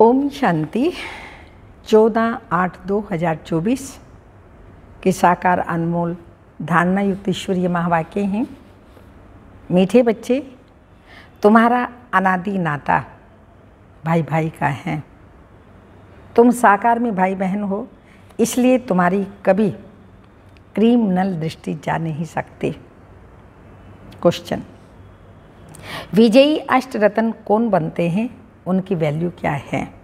ओम शांति। 14/8/2024 के साकार अनमोल धारणा युक्त ईश्वरीय महावाक्य हैं। मीठे बच्चे, तुम्हारा अनादि नाता भाई भाई का है। तुम साकार में भाई बहन हो, इसलिए तुम्हारी कभी क्रिमिनल दृष्टि जा नहीं सकती। क्वेश्चन, विजयी अष्टरत्न कौन बनते हैं, उनकी वैल्यू क्या है?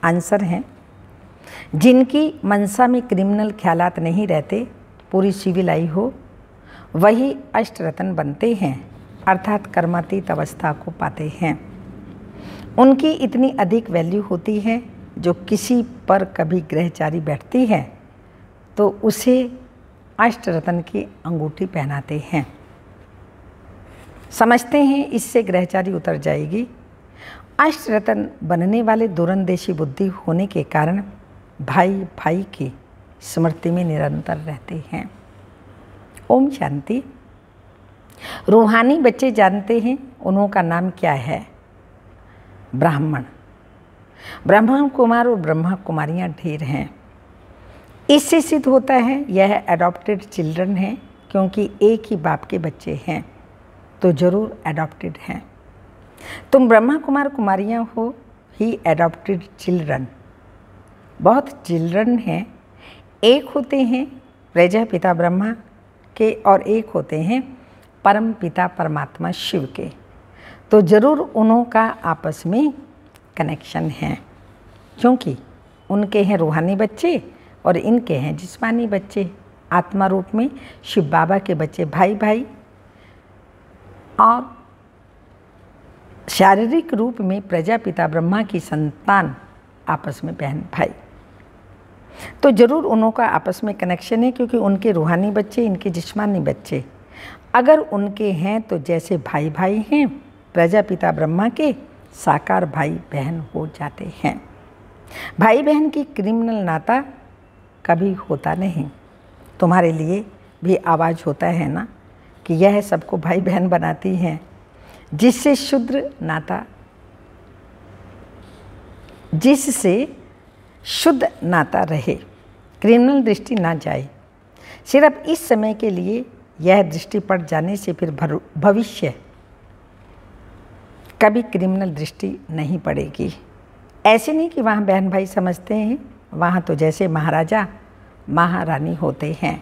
आंसर है, जिनकी मनसा में क्रिमिनल ख्यालात नहीं रहते, पूरी सिविल आई हो, वही अष्टरत्न बनते हैं, अर्थात कर्मातीत अवस्था को पाते हैं। उनकी इतनी अधिक वैल्यू होती है, जो किसी पर कभी ग्रहचारी बैठती है तो उसे अष्टरत्न की अंगूठी पहनाते हैं। समझते हैं इससे ग्रहचारी उतर जाएगी। अष्टरत्न बनने वाले दूरंदेशी बुद्धि होने के कारण भाई भाई की स्मृति में निरंतर रहते हैं। ओम शांति। रूहानी बच्चे जानते हैं उनका नाम क्या है? ब्राह्मण। ब्रह्मा कुमार और ब्रह्मा कुमारियाँ ढेर हैं। इससे सिद्ध होता है यह एडॉप्टेड चिल्ड्रन हैं, क्योंकि एक ही बाप के बच्चे हैं तो जरूर एडॉप्टेड हैं। तुम ब्रह्मा कुमार कुमारियाँ हो ही एडॉप्टेड चिल्ड्रन। बहुत चिल्ड्रन हैं, एक होते हैं प्रजापिता ब्रह्मा के और एक होते हैं परम पिता परमात्मा शिव के, तो ज़रूर उन्हों का आपस में कनेक्शन है, क्योंकि उनके हैं रूहानी बच्चे और इनके हैं जिस्मानी बच्चे। आत्मा रूप में शिव बाबा के बच्चे भाई भाई और शारीरिक रूप में प्रजापिता ब्रह्मा की संतान आपस में बहन भाई, तो ज़रूर उन्हों का आपस में कनेक्शन है, क्योंकि उनके रूहानी बच्चे इनके जिस्मानी बच्चे अगर उनके हैं तो जैसे भाई भाई हैं प्रजापिता ब्रह्मा के, साकार भाई बहन हो जाते हैं। भाई बहन की क्रिमिनल नाता कभी होता नहीं। तुम्हारे लिए भी आवाज़ होता है ना कि यह सबको भाई बहन बनाती हैं, जिससे शुद्ध नाता रहे, क्रिमिनल दृष्टि ना जाए। सिर्फ इस समय के लिए यह दृष्टि पड़ जाने से फिर भविष्य कभी क्रिमिनल दृष्टि नहीं पड़ेगी। ऐसे नहीं कि वहाँ बहन भाई समझते हैं, वहाँ तो जैसे महाराजा महारानी होते हैं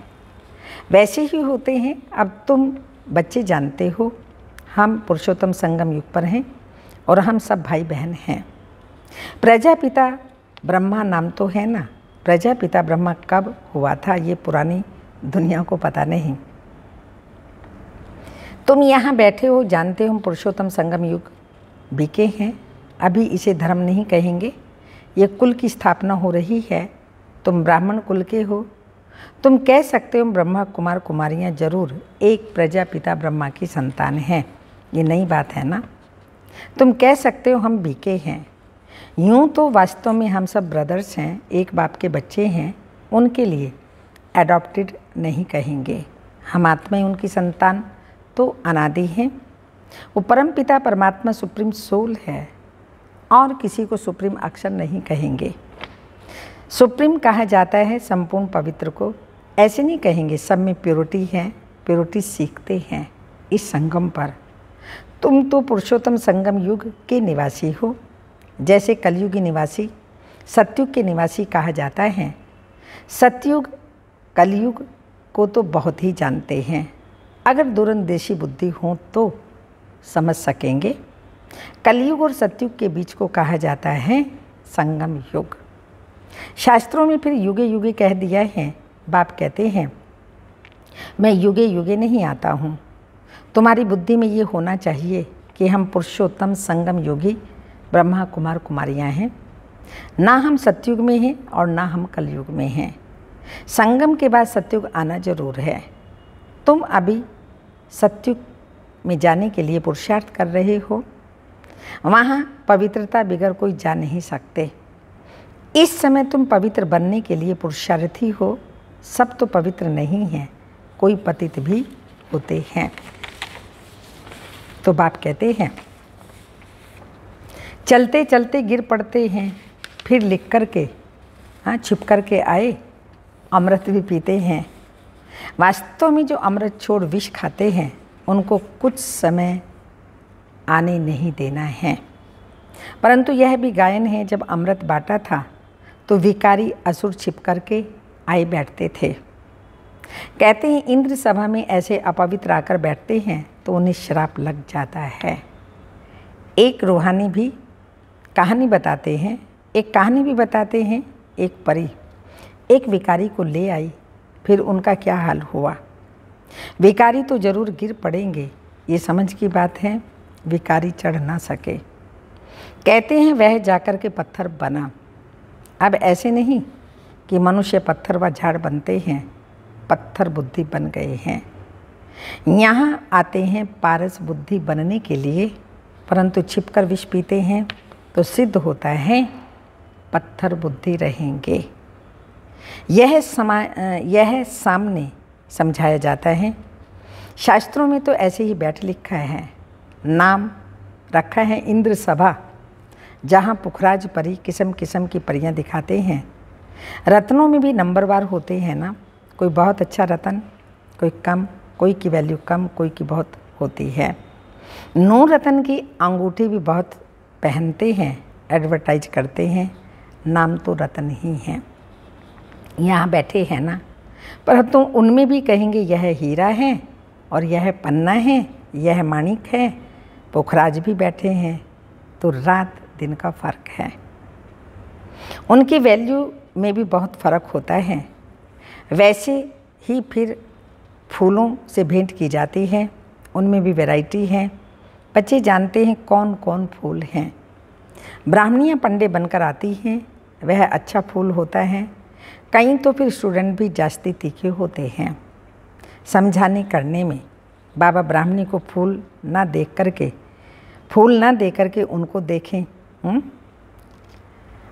वैसे ही होते हैं। अब तुम बच्चे जानते हो हम पुरुषोत्तम संगम युग पर हैं और हम सब भाई बहन हैं। प्रजापिता ब्रह्मा नाम तो है ना, प्रजापिता ब्रह्मा कब हुआ था ये पुरानी दुनिया को पता नहीं। तुम यहाँ बैठे हो, जानते हो पुरुषोत्तम संगम युग बीके हैं। अभी इसे धर्म नहीं कहेंगे, ये कुल की स्थापना हो रही है। तुम ब्राह्मण कुल के हो, तुम कह सकते हो ब्रह्मा कुमार कुमारियाँ जरूर एक प्रजापिता ब्रह्मा की संतान हैं, ये नई बात है ना। तुम कह सकते हो हम बीके हैं, यूँ तो वास्तव में हम सब ब्रदर्स हैं, एक बाप के बच्चे हैं। उनके लिए एडॉप्टेड नहीं कहेंगे, हम आत्मा उनकी संतान तो अनादि हैं। वो परम पिता परमात्मा सुप्रीम सोल है और किसी को सुप्रीम अक्षर नहीं कहेंगे। सुप्रीम कहा जाता है संपूर्ण पवित्र को, ऐसे नहीं कहेंगे। सब में प्योरिटी है, प्योरिटी सीखते हैं इस संगम पर। तुम तो पुरुषोत्तम संगम युग के निवासी हो, जैसे कलयुगी निवासी सतयुग के निवासी कहा जाता है। सतयुग कलयुग को तो बहुत ही जानते हैं, अगर दूरंदेशी बुद्धि हो तो समझ सकेंगे। कलयुग और सतयुग के बीच को कहा जाता है संगम युग। शास्त्रों में फिर युगे युगे कह दिया है। बाप कहते हैं मैं युगे युगे नहीं आता हूँ। तुम्हारी बुद्धि में ये होना चाहिए कि हम पुरुषोत्तम संगम योगी ब्रह्मा कुमार कुमारियाँ हैं, ना हम सतयुग में हैं और ना हम कलयुग में हैं। संगम के बाद सतयुग आना जरूर है। तुम अभी सतयुग में जाने के लिए पुरुषार्थ कर रहे हो, वहाँ पवित्रता बिगर कोई जा नहीं सकते। इस समय तुम पवित्र बनने के लिए पुरुषार्थी हो। सब तो पवित्र नहीं हैं, कोई पतित भी होते हैं। तो बाप कहते हैं चलते चलते गिर पड़ते हैं, फिर लिख कर के छिप कर के आए, अमृत भी पीते हैं। वास्तव में जो अमृत छोड़ विष खाते हैं उनको कुछ समय आने नहीं देना है। परंतु यह भी गायन है, जब अमृत बांटा था तो विकारी असुर छिप कर के आए बैठते थे। कहते हैं इंद्र सभा में ऐसे अपवित्र आकर बैठते हैं तो उन्हें श्राप लग जाता है। एक रूहानी भी कहानी बताते हैं, एक कहानी भी बताते हैं। एक परी एक विकारी को ले आई, फिर उनका क्या हाल हुआ। विकारी तो जरूर गिर पड़ेंगे, ये समझ की बात है, विकारी चढ़ ना सके। कहते हैं वह जाकर के पत्थर बना। अब ऐसे नहीं कि मनुष्य पत्थर व झाड़ बनते हैं, पत्थर बुद्धि बन गए हैं। यहाँ आते हैं पारस बुद्धि बनने के लिए, परंतु छिपकर विष पीते हैं तो सिद्ध होता है पत्थर बुद्धि रहेंगे। यह सामने समझाया जाता है। शास्त्रों में तो ऐसे ही बैठ लिखा है। नाम रखा है इंद्र सभा, जहाँ पुखराज परी किस्म किस्म की परियां दिखाते हैं। रत्नों में भी नंबरवार होते हैं ना, कोई बहुत अच्छा रतन, कोई कम, कोई की वैल्यू कम, कोई की बहुत होती है। 9 रतन की अंगूठी भी बहुत पहनते हैं, एडवर्टाइज करते हैं, नाम तो रतन ही हैं। यहाँ बैठे हैं ना, परंतु उनमें भी कहेंगे यह हीरा है और यह पन्ना है, यह माणिक है। पुखराज भी बैठे हैं, तो रात दिन का फ़र्क है। उनकी वैल्यू में भी बहुत फ़र्क होता है। वैसे ही फिर फूलों से भेंट की जाती है, उनमें भी वैरायटी है। बच्चे जानते हैं कौन कौन फूल हैं। ब्राह्मणियाँ पंडे बनकर आती हैं, वह अच्छा फूल होता है। कहीं तो फिर स्टूडेंट भी जास्ती तीखे होते हैं समझाने करने में। बाबा ब्राह्मणी को फूल ना दे करके उनको देखें।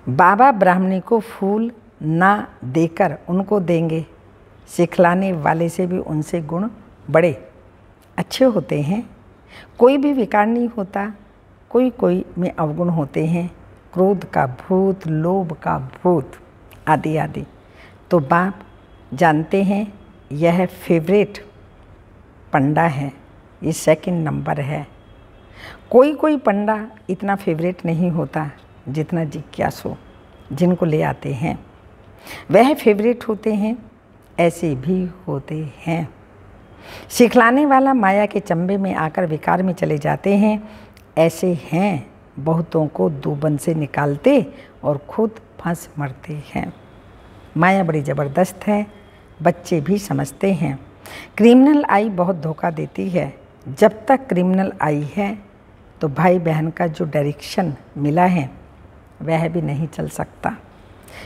बाबा ब्राह्मणी को फूल ना देकर उनको देंगे। सिखलाने वाले से भी उनसे गुण बड़े अच्छे होते हैं। कोई भी विकार नहीं होता, कोई में अवगुण होते हैं, क्रोध का भूत, लोभ का भूत आदि आदि। तो बाप जानते हैं यह फेवरेट पंडा है, ये सेकंड नंबर है। कोई पंडा इतना फेवरेट नहीं होता जितना जिज्ञासु जिनको ले आते हैं, वह फेवरेट होते हैं। ऐसे भी होते हैं। सिखलाने वाला माया के चंबे में आकर विकार में चले जाते हैं। ऐसे हैं, बहुतों को दूबन से निकालते और खुद फंस मरते हैं। माया बड़ी ज़बरदस्त है, बच्चे भी समझते हैं। क्रिमिनल आई बहुत धोखा देती है। जब तक क्रिमिनल आई है तो भाई बहन का जो डायरेक्शन मिला है वह भी नहीं चल सकता।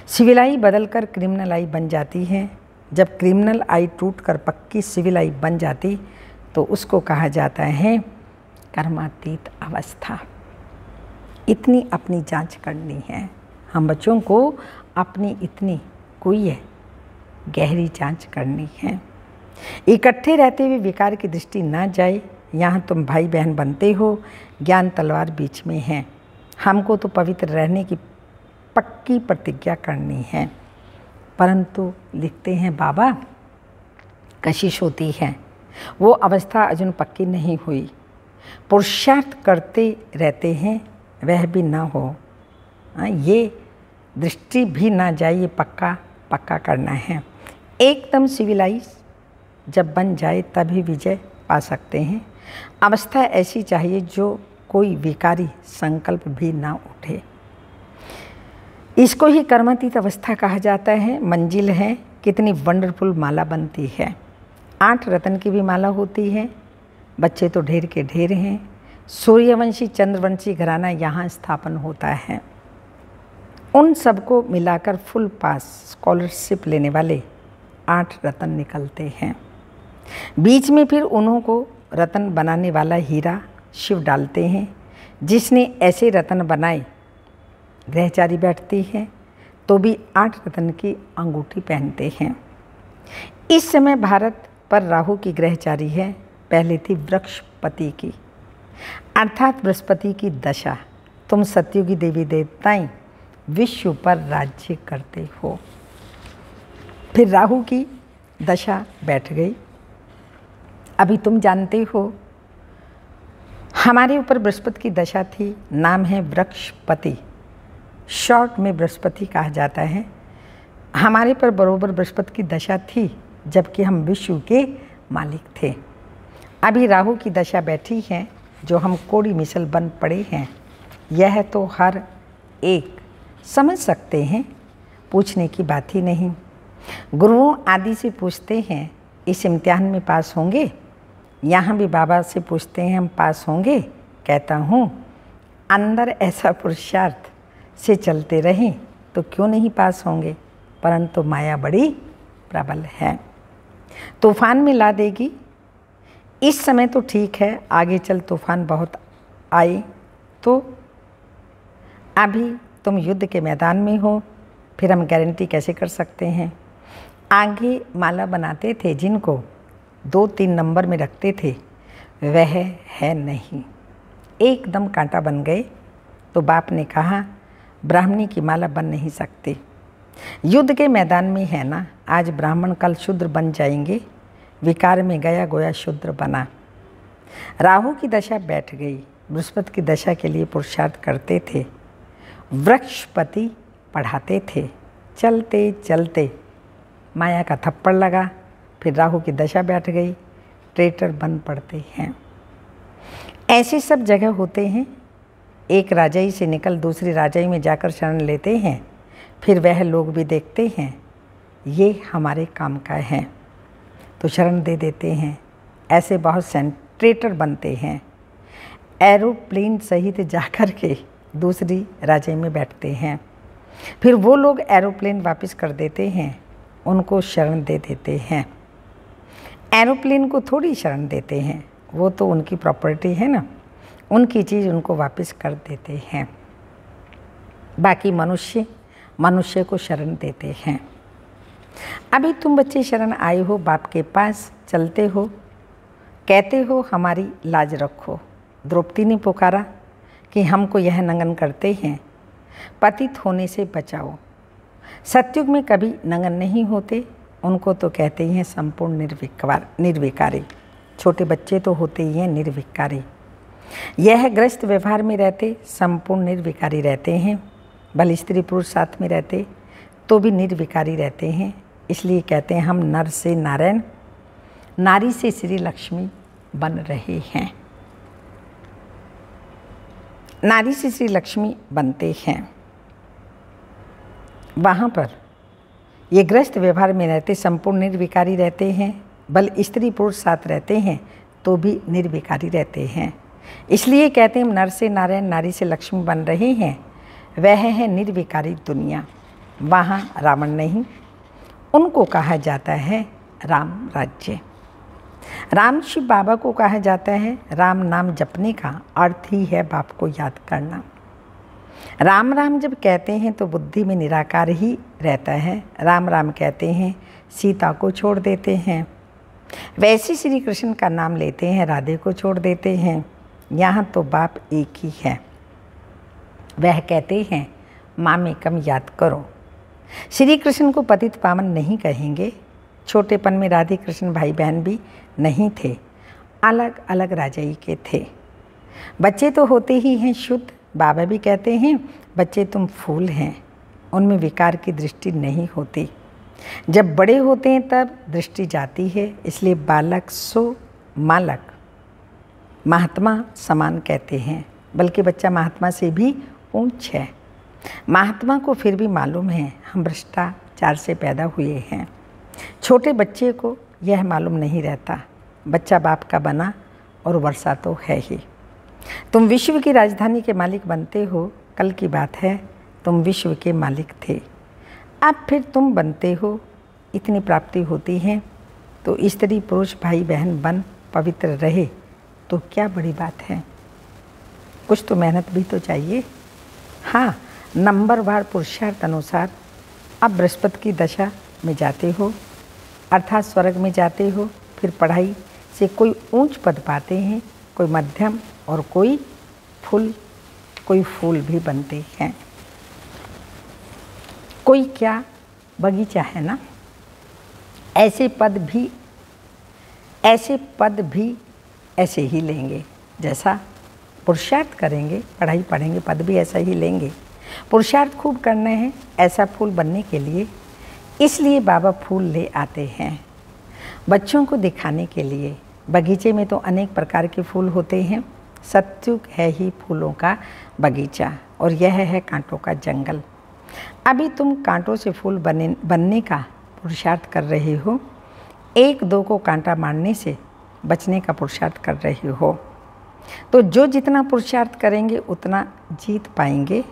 सिविल आई बदल कर क्रिमिनल आई बन जाती है। जब क्रिमिनल आई टूट कर पक्की सिविल आई बन जाती तो उसको कहा जाता है कर्मातीत अवस्था। इतनी अपनी जांच करनी है हम बच्चों को, अपनी इतनी कोई है गहरी जांच करनी है। इकट्ठे रहते हुए विकार की दृष्टि ना जाए। यहाँ तुम भाई बहन बनते हो, ज्ञान तलवार बीच में है। हमको तो पवित्र रहने की पक्की प्रतिज्ञा करनी है। परंतु लिखते हैं बाबा कशिश होती है, वो अवस्था अजून पक्की नहीं हुई। पुरुषार्थ करते रहते हैं, वह भी ना हो, ये दृष्टि भी ना जाए, ये पक्का करना है। एकदम सिविलाइज जब बन जाए तभी विजय पा सकते हैं। अवस्था ऐसी चाहिए जो कोई विकारी संकल्प भी ना उठे। इसको ही कर्मातीत अवस्था कहा जाता है। मंजिल है, कितनी वंडरफुल माला बनती है। 8 रत्न की भी माला होती है। बच्चे तो ढेर के ढेर हैं। सूर्यवंशी चंद्रवंशी घराना यहाँ स्थापन होता है। उन सबको मिलाकर फुल पास स्कॉलरशिप लेने वाले 8 रत्न निकलते हैं। बीच में फिर उन्हों को रत्न बनाने वाला हीरा शिव डालते हैं। जिसने ऐसे रत्न बनाए, ग्रहचारी बैठती है तो भी 8 रत्न की अंगूठी पहनते हैं। इस समय भारत पर राहु की ग्रहचारी है, पहले थी वृक्षपति की, अर्थात बृहस्पति की दशा। तुम सत्युगी देवी देवताएं विश्व पर राज्य करते हो। फिर राहु की दशा बैठ गई। अभी तुम जानते हो हमारे ऊपर बृहस्पति की दशा थी, नाम है वृक्षपति, शॉर्ट में बृहस्पति कहा जाता है। हमारे पर बरोबर बृहस्पति की दशा थी जबकि हम विश्व के मालिक थे। अभी राहु की दशा बैठी है जो हम कोड़ी मिसल बन पड़े हैं। यह तो हर एक समझ सकते हैं, पूछने की बात ही नहीं। गुरुओं आदि से पूछते हैं इस इम्तिहान में पास होंगे, यहाँ भी बाबा से पूछते हैं हम पास होंगे। कहता हूँ अंदर ऐसा पुरुषार्थ से चलते रहें तो क्यों नहीं पास होंगे, परंतु माया बड़ी प्रबल है, तूफान में ला देगी। इस समय तो ठीक है, आगे चल तूफान बहुत आए तो। अभी तुम युद्ध के मैदान में हो, फिर हम गारंटी कैसे कर सकते हैं। आगे माला बनाते थे जिनको 2-3 नंबर में रखते थे, वह है नहीं, एकदम कांटा बन गए। तो बाप ने कहा ब्राह्मणी की माला बन नहीं सकती। युद्ध के मैदान में है ना, आज ब्राह्मण कल शूद्र बन जाएंगे। विकार में गया गोया शूद्र बना। राहु की दशा बैठ गई, बृहस्पति की दशा के लिए पुरुषार्थ करते थे, वृक्षपति पढ़ाते थे। चलते चलते माया का थप्पड़ लगा, फिर राहु की दशा बैठ गई, ट्रेटर बन पड़ते हैं। ऐसे सब जगह होते हैं। एक राजाई से निकल दूसरी राजाई में जाकर शरण लेते हैं, फिर वह लोग भी देखते हैं ये हमारे काम का है तो शरण दे देते हैं। ऐसे बहुत सेंट्रेटर बनते हैं, एरोप्लेन सहित जाकर के दूसरी राजाई में बैठते हैं, फिर वो लोग एरोप्लेन वापस कर देते हैं, उनको शरण दे देते हैं। एरोप्लेन को थोड़ी शरण देते हैं, वो तो उनकी प्रॉपर्टी है ना, उनकी चीज़ उनको वापस कर देते हैं। बाकी मनुष्य को शरण देते हैं। अभी तुम बच्चे शरण आए हो, बाप के पास चलते हो, कहते हो हमारी लाज रखो। द्रौपदी ने पुकारा कि हमको यह नंगन करते हैं, पतित होने से बचाओ। सतयुग में कभी नंगन नहीं होते, उनको तो कहते हैं संपूर्ण निर्विकारी। छोटे बच्चे तो होते ही हैं निर्विकारी। यह ग्रस्त व्यवहार में रहते संपूर्ण निर्विकारी रहते हैं, भले स्त्री पुरुष साथ में रहते तो भी निर्विकारी रहते हैं। इसलिए कहते हैं हम नर से नारायण, नारी से श्री लक्ष्मी बन रहे हैं। नारी से श्री लक्ष्मी बनते हैं। वहाँ पर ये ग्रस्त व्यवहार में रहते संपूर्ण निर्विकारी रहते हैं, बल स्त्री पुरुष साथ रहते हैं तो भी निर्विकारी रहते हैं। इसलिए कहते हैं हम नर से नारायण, नारी से लक्ष्मी बन रहे हैं। वह है निर्विकारी दुनिया, वहाँ रावण नहीं, उनको कहा जाता है राम राज्य। राम शिव बाबा को कहा जाता है। राम नाम जपने का अर्थ ही है बाप को याद करना। राम राम जब कहते हैं तो बुद्धि में निराकार ही रहता है। राम राम कहते हैं सीता को छोड़ देते हैं, वैसे श्री कृष्ण का नाम लेते हैं, राधे को छोड़ देते हैं। यहाँ तो बाप एक ही है। वह कहते हैं माँ में कम याद करो। श्री कृष्ण को पतित पावन नहीं कहेंगे। छोटेपन में राधे कृष्ण भाई बहन भी नहीं थे, अलग अलग राजाई के थे। बच्चे तो होते ही हैं शुद्ध। बाबा भी कहते हैं बच्चे तुम फूल हैं, उनमें विकार की दृष्टि नहीं होती। जब बड़े होते हैं तब दृष्टि जाती है। इसलिए बालक सो मालक, महात्मा समान कहते हैं, बल्कि बच्चा महात्मा से भी ऊंच है। महात्मा को फिर भी मालूम है हम भ्रष्टाचार से पैदा हुए हैं। छोटे बच्चे को यह मालूम नहीं रहता, बच्चा बाप का बना और वर्षा तो है ही। तुम विश्व की राजधानी के मालिक बनते हो। कल की बात है, तुम विश्व के मालिक थे, अब फिर तुम बनते हो। इतनी प्राप्ति होती है तो स्त्री पुरुष भाई बहन बन पवित्र रहे तो क्या बड़ी बात है। कुछ तो मेहनत भी तो चाहिए। हाँ, नंबरवार पुरुषार्थ अनुसार अब बृहस्पति की दशा में जाते हो, अर्थात स्वर्ग में जाते हो। फिर पढ़ाई से कोई ऊंच पद पाते हैं, कोई मध्यम और कोई फूल भी बनते हैं। कोई क्या बगीचा है ना। ऐसे पद भी ऐसे ही लेंगे, जैसा पुरुषार्थ करेंगे, पढ़ाई पढ़ेंगे, पद भी ऐसा ही लेंगे। पुरुषार्थ खूब करना है ऐसा फूल बनने के लिए, इसलिए बाबा फूल ले आते हैं बच्चों को दिखाने के लिए। बगीचे में तो अनेक प्रकार के फूल होते हैं। सत्युग है ही फूलों का बगीचा और यह है कांटों का जंगल। अभी तुम कांटों से फूल बनने का पुरुषार्थ कर रहे हो, एक दो को कांटा मारने से बचने का पुरुषार्थ कर रहे हो। तो जो जितना पुरुषार्थ करेंगे उतना जीत पाएंगे।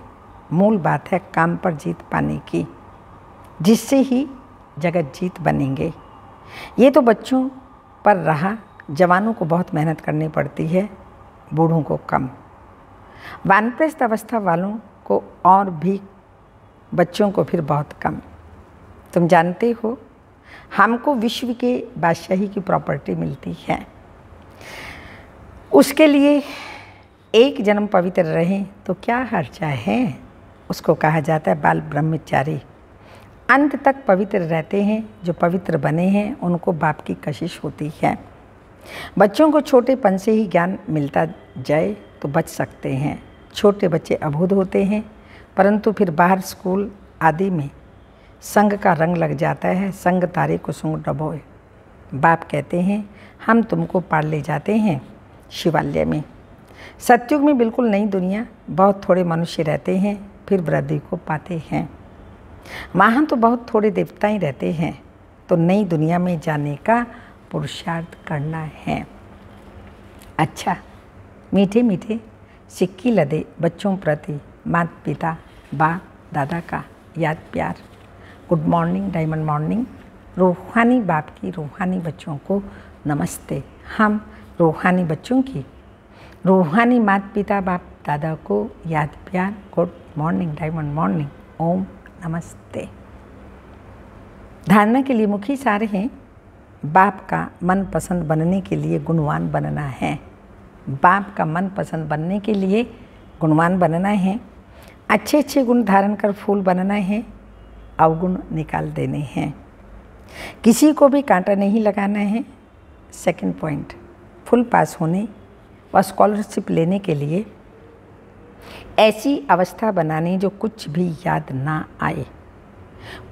मूल बात है काम पर जीत पाने की, जिससे ही जगत जीत बनेंगे। ये तो बच्चों पर रहा, जवानों को बहुत मेहनत करनी पड़ती है, बूढ़ों को कम। वानप्रस्थ अवस्था वालों को और भी, बच्चों को फिर बहुत कम। तुम जानते हो हमको विश्व के बादशाही की प्रॉपर्टी मिलती है, उसके लिए एक जन्म पवित्र रहें तो क्या हर्जा है। उसको कहा जाता है बाल ब्रह्मचारी। अंत तक पवित्र रहते हैं, जो पवित्र बने हैं उनको बाप की कशिश होती है। बच्चों को छोटेपन से ही ज्ञान मिलता जाए तो बच सकते हैं। छोटे बच्चे अबोध होते हैं, परंतु फिर बाहर स्कूल आदि में संग का रंग लग जाता है। संग तारे को सूंघ डबोए। बाप कहते हैं हम तुमको पार ले जाते हैं शिवालय में। सतयुग में बिल्कुल नई दुनिया, बहुत थोड़े मनुष्य रहते हैं, फिर वृद्धि को पाते हैं। वहाँ तो बहुत थोड़े देवता ही रहते हैं, तो नई दुनिया में जाने का पुरुषार्थ करना है। अच्छा, मीठे मीठे सिक्की लदे बच्चों प्रति माता पिता बाप दादा का याद प्यार। Good morning, diamond morning. रूहानी बाप की रूहानी बच्चों को नमस्ते। हम रूहानी बच्चों की रूहानी माता पिता बाप दादा को याद प्यार। Good morning, diamond morning. ओम नमस्ते। धारणा के लिए मुख्य सार हैं। बाप का मन पसंद बनने के लिए गुणवान बनना है। बाप का मन पसंद बनने के लिए गुणवान बनना है। अच्छे अच्छे गुण धारण कर फूल बनना है, अवगुण निकाल देने हैं। किसी को भी कांटा नहीं लगाना है। सेकंड पॉइंट, फुल पास होने व स्कॉलरशिप लेने के लिए ऐसी अवस्था बनानी जो कुछ भी याद ना आए,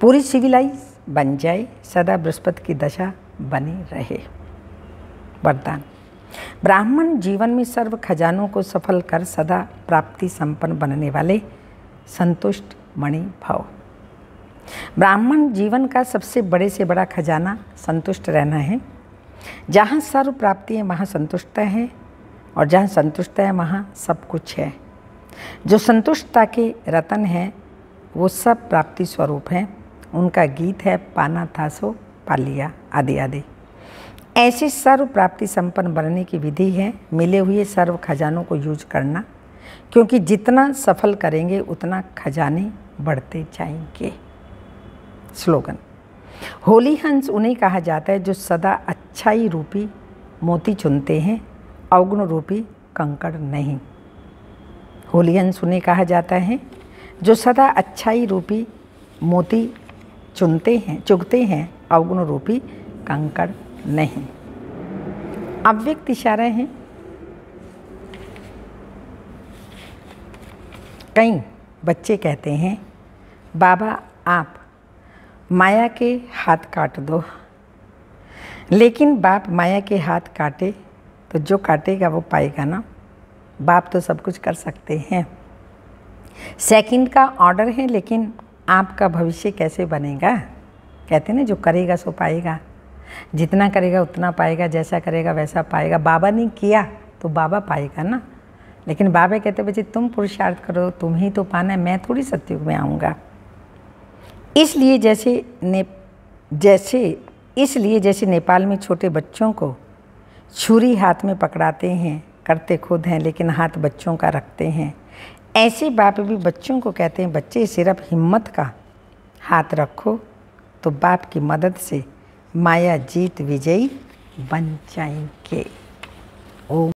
पूरी सिविलाइज बन जाए, सदा बृहस्पति की दशा बनी रहे। वरदान, ब्राह्मण जीवन में सर्व खजानों को सफल कर सदा प्राप्ति संपन्न बनने वाले संतुष्ट मणि भव। ब्राह्मण जीवन का सबसे बड़े से बड़ा खजाना संतुष्ट रहना है। जहाँ सर्व प्राप्ति है वहाँ संतुष्टता है, और जहाँ संतुष्टता है वहाँ सब कुछ है। जो संतुष्टता के रतन हैं वो सब प्राप्ति स्वरूप हैं। उनका गीत है पाना था सो पा लिया आदि आदि। ऐसी सर्व प्राप्ति संपन्न बनने की विधि है मिले हुए सर्व खजानों को यूज करना, क्योंकि जितना सफल करेंगे उतना खजाने बढ़ते जाएंगे। स्लोगन, होली हंस उन्हें कहा जाता है जो सदा अच्छाई रूपी मोती चुनते हैं, अवगुण रूपी कंकड़ नहीं। होली हंस उन्हें कहा जाता है जो सदा अच्छाई रूपी मोती चुगते हैं, अवगुण रूपी कंकड़ नहीं। अव्यक्त इशारा है। कई बच्चे कहते हैं बाबा आप माया के हाथ काट दो, लेकिन बाप माया के हाथ काटे तो जो काटेगा वो पाएगा ना। बाप तो सब कुछ कर सकते हैं, सेकंड का ऑर्डर है, लेकिन आपका भविष्य कैसे बनेगा। कहते हैं ना जो करेगा सो पाएगा, जितना करेगा उतना पाएगा, जैसा करेगा वैसा पाएगा। बाबा ने किया तो बाबा पाएगा ना, लेकिन बाबा कहते बच्चे तुम पुरुषार्थ करो, तुम ही तो पाना है, मैं थोड़ी सतयुग में आऊँगा। इसलिए जैसे नेपाल में छोटे बच्चों को छुरी हाथ में पकड़ाते हैं, करते खुद हैं लेकिन हाथ बच्चों का रखते हैं, ऐसे बाप भी बच्चों को कहते हैं बच्चे सिर्फ हिम्मत का हाथ रखो तो बाप की मदद से माया जीत विजयी बन जाएंगे। ओम